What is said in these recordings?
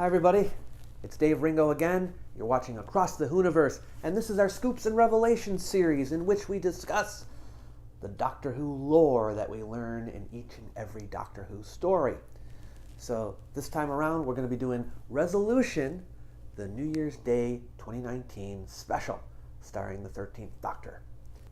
Hi everybody, it's Dave Ringo again. You're watching Across the Whoniverse, and this is our Scoops and Revelations series in which we discuss the Doctor Who lore that we learn in each and every Doctor Who story. So this time around, we're going to be doing Resolution, the New Year's Day 2019 special, starring the 13th Doctor.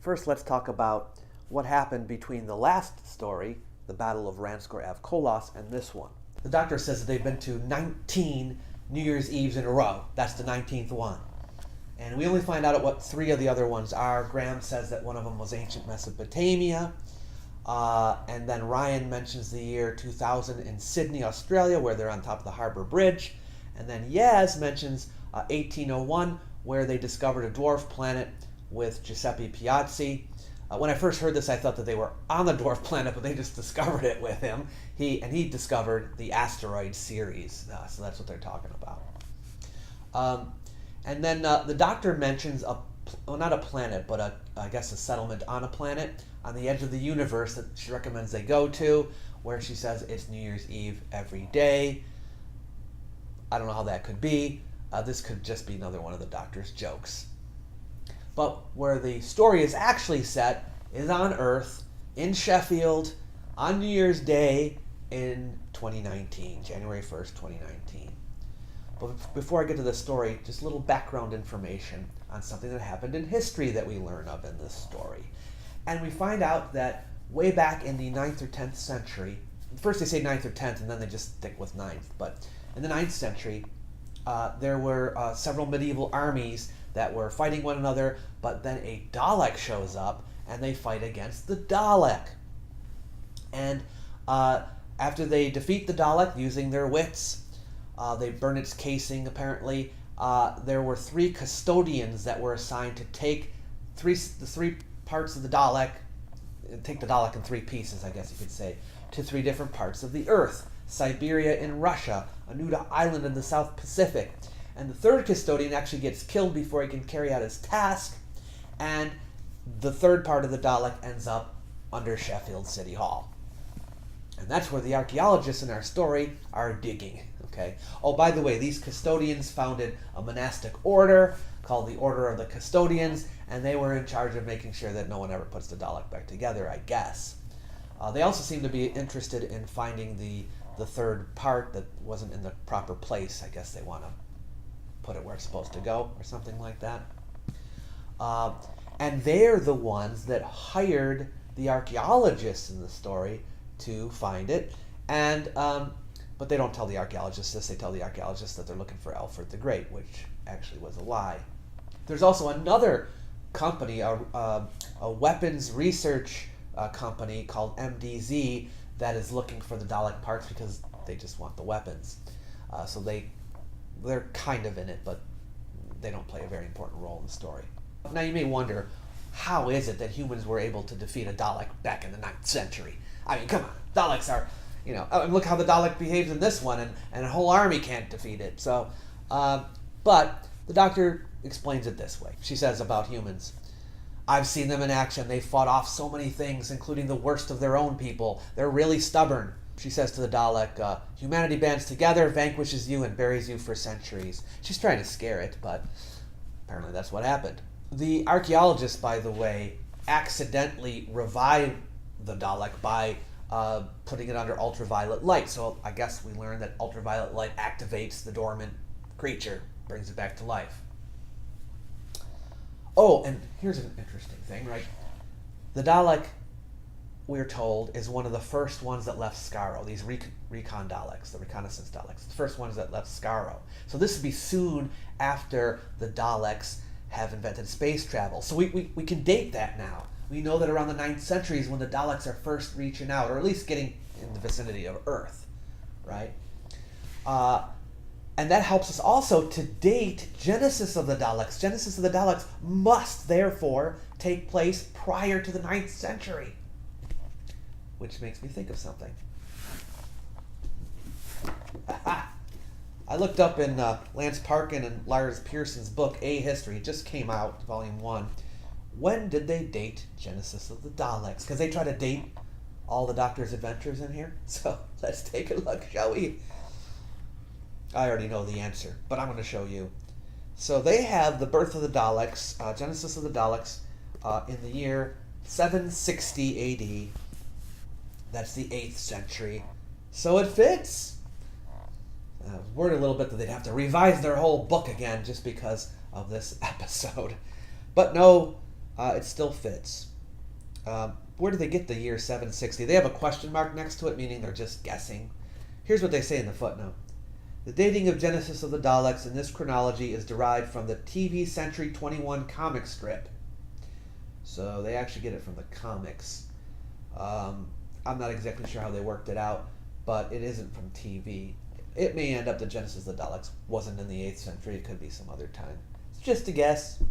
First, let's talk about what happened between the last story, the Battle of Ranskor Av Kolos, and this one. The Doctor says that they've been to 19 New Year's Eves in a row. That's the 19th one. And we only find out what 3 of the other ones are. Graham says that one of them was ancient Mesopotamia. And then Ryan mentions the year 2000 in Sydney, Australia, where they're on top of the Harbour Bridge. And then Yaz mentions 1801, where they discovered a dwarf planet with Giuseppe Piazzi. When I first heard this, I thought that they were on the dwarf planet, but they just discovered it with him. He discovered the asteroid series, so that's what they're talking about. And then the Doctor mentions not a planet, but I guess a settlement on a planet on the edge of the universe that she recommends they go to, where she says it's New Year's Eve every day. I don't know how that could be. This could just be another one of the Doctor's jokes. But where the story is actually set is on Earth, in Sheffield, on New Year's Day in 2019, January 1st, 2019. But before I get to the story, just a little background information on something that happened in history that we learn of in this story. And we find out that way back in the 9th or 10th century, first they say 9th or 10th, and then they just stick with 9th, but in the 9th century, there were several medieval armies that were fighting one another, but then a Dalek shows up and they fight against the Dalek. And after they defeat the Dalek using their wits, they burn its casing apparently. There were 3 custodians that were assigned to take the 3 parts of the Dalek, take the Dalek in 3 pieces, I guess you could say, to 3 different parts of the Earth. Siberia in Russia, Anuda Island in the South Pacific. And the 3rd custodian actually gets killed before he can carry out his task, and the 3rd part of the Dalek ends up under Sheffield City Hall. And that's where the archaeologists in our story are digging. Okay. Oh, by the way, these custodians founded a monastic order called the Order of the Custodians, and they were in charge of making sure that no one ever puts the Dalek back together, I guess. They also seem to be interested in finding the 3rd part that wasn't in the proper place. I guess they want to put it where it's supposed to go or something like that. And they're the ones that hired the archaeologists in the story to find it. And but they don't tell the archaeologists this. They tell the archaeologists that they're looking for Alfred the Great, which actually was a lie. There's also another company, a weapons research company called MDZ that is looking for the Dalek parts because they just want the weapons. So they're kind of in it, but they don't play a very important role in the story. Now you may wonder, how is it that humans were able to defeat a Dalek back in the 9th century? I mean, come on, Daleks are, look how the Dalek behaves in this one, and a whole army can't defeat it. So, but the Doctor explains it this way. She says about humans, I've seen them in action. They fought off so many things, including the worst of their own people. They're really stubborn. She says to the Dalek, humanity bands together, vanquishes you, and buries you for centuries. She's trying to scare it, but apparently that's what happened. The archaeologists, by the way, accidentally revived the Dalek by putting it under ultraviolet light. So I guess we learned that ultraviolet light activates the dormant creature, brings it back to life. Oh, and here's an interesting thing, right? The Dalek, we're told, is one of the first ones that left Skaro, these recon Daleks, the reconnaissance Daleks, the first ones that left Skaro. So this would be soon after the Daleks have invented space travel. So we can date that now. We know that around the 9th century is when the Daleks are first reaching out, or at least getting in the vicinity of Earth, right? And that helps us also to date Genesis of the Daleks. Genesis of the Daleks must, therefore, take place prior to the 9th century. Which makes me think of something. Aha! I looked up in Lance Parkin and Lars Pearson's book, A History. It just came out, Volume 1. When did they date Genesis of the Daleks? Because they try to date all the Doctor's adventures in here. So let's take a look, shall we? I already know the answer, but I'm going to show you. So they have the birth of the Daleks, genesis of the Daleks, in the year 760 AD. That's the 8th century. So it fits. Worried a little bit that they'd have to revise their whole book again just because of this episode. But no, it still fits. Where do they get the year 760? They have a question mark next to it, meaning they're just guessing. Here's what they say in the footnote. The dating of genesis of the Daleks in this chronology is derived from the TV Century 21 comic strip. So they actually get it from the comics. I'm not exactly sure how they worked it out, but it isn't from TV. It may end up that Genesis of the Daleks wasn't in the 8th century. It could be some other time. It's just a guess.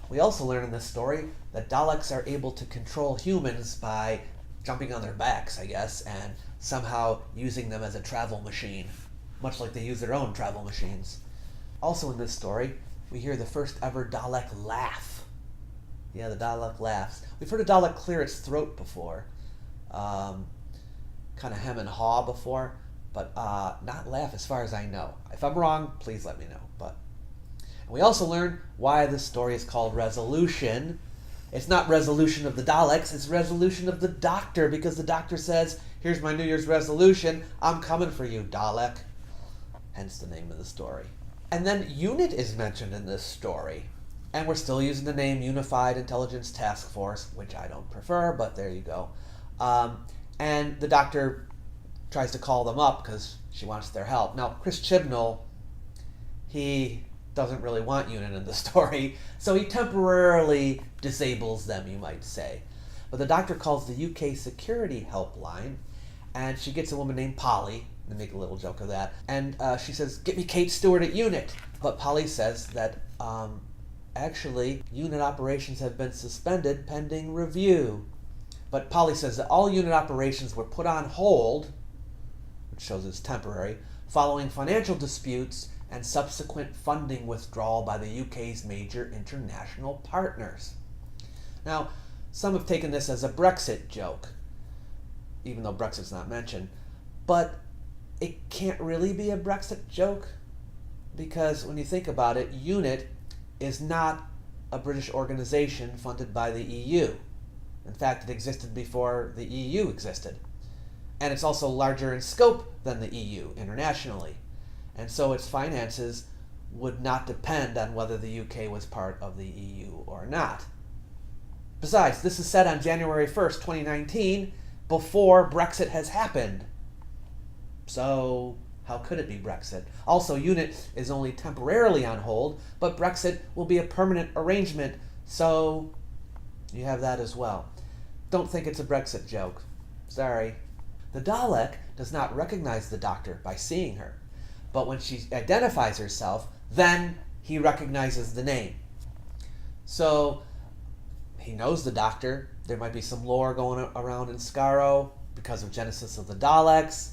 We also learn in this story that Daleks are able to control humans by jumping on their backs, I guess, and somehow using them as a travel machine, much like they use their own travel machines. Also in this story, we hear the first ever Dalek laugh. Yeah, the Dalek laughs. We've heard a Dalek clear its throat before. Kind of hem and haw before, but not laugh as far as I know. If I'm wrong, please let me know. But we also learn why this story is called Resolution. It's not resolution of the Daleks, it's resolution of the Doctor, because the Doctor says, here's my New Year's resolution, I'm coming for you, Dalek. Hence the name of the story. And then UNIT is mentioned in this story. And we're still using the name Unified Intelligence Task Force, which I don't prefer, but there you go. And the Doctor tries to call them up because she wants their help. Now, Chris Chibnall, he doesn't really want UNIT in the story, so he temporarily disables them, you might say. But the Doctor calls the UK security helpline, and she gets a woman named Polly. They make a little joke of that. And she says, get me Kate Stewart at UNIT. But Polly says that actually UNIT operations have been suspended pending review. But Polly says that all UNIT operations were put on hold, which shows it's temporary, following financial disputes and subsequent funding withdrawal by the UK's major international partners. Now, some have taken this as a Brexit joke, even though Brexit's not mentioned, but it can't really be a Brexit joke because when you think about it, UNIT is not a British organization funded by the EU. In fact, it existed before the EU existed. And it's also larger in scope than the EU internationally. And so its finances would not depend on whether the UK was part of the EU or not. Besides, this is set on January 1st, 2019, before Brexit has happened. So how could it be Brexit? Also, UNIT is only temporarily on hold, but Brexit will be a permanent arrangement, so you have that as well. Don't think it's a Brexit joke. Sorry. The Dalek does not recognize the Doctor by seeing her, but when she identifies herself, then he recognizes the name. So he knows the Doctor. There might be some lore going around in Skaro because of Genesis of the Daleks.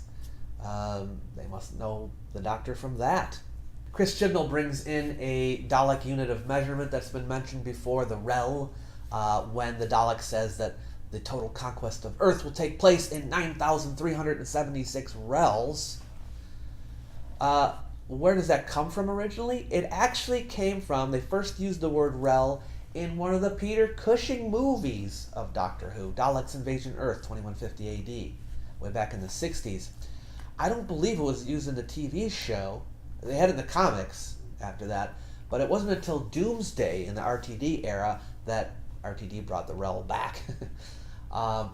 They must know the Doctor from that. Chris Chibnall brings in a Dalek unit of measurement that's been mentioned before, the rel, when the Dalek says that the total conquest of Earth will take place in 9,376 rels. Where does that come from originally? It actually came from, they first used the word rel in one of the Peter Cushing movies of Doctor Who, Daleks Invasion Earth, 2150 AD, way back in the 60s. I don't believe it was used in the TV show. They had it in the comics after that, but it wasn't until Doomsday in the RTD era that RTD brought the rel back,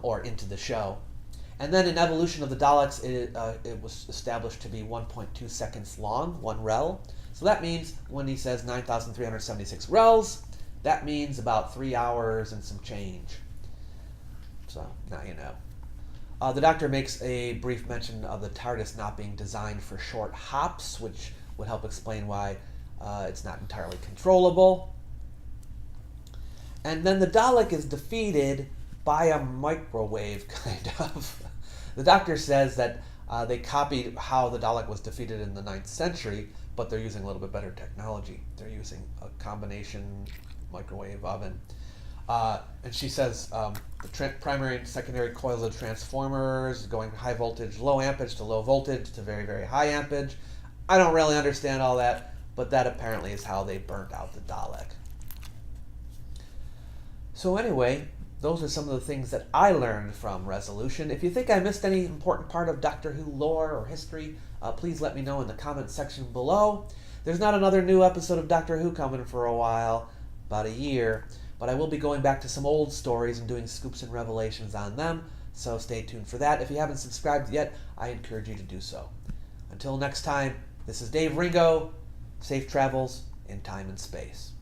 or into the show. And then in Evolution of the Daleks, it was established to be 1.2 seconds long, 1 rel. So that means when he says 9,376 rels, that means about 3 hours and some change. So now you know. The Doctor makes a brief mention of the TARDIS not being designed for short hops, which would help explain why it's not entirely controllable. And then the Dalek is defeated by a microwave, kind of. The Doctor says that they copied how the Dalek was defeated in the 9th century, but they're using a little bit better technology. They're using a combination microwave oven. And she says the primary and secondary coils of transformers going high voltage, low ampage to low voltage to very, very high ampage. I don't really understand all that, but that apparently is how they burnt out the Dalek. So anyway, those are some of the things that I learned from Resolution. If you think I missed any important part of Doctor Who lore or history, please let me know in the comments section below. There's not another new episode of Doctor Who coming for a while, about a year, but I will be going back to some old stories and doing scoops and revelations on them, so stay tuned for that. If you haven't subscribed yet, I encourage you to do so. Until next time, this is Dave Ringo. Safe travels in time and space.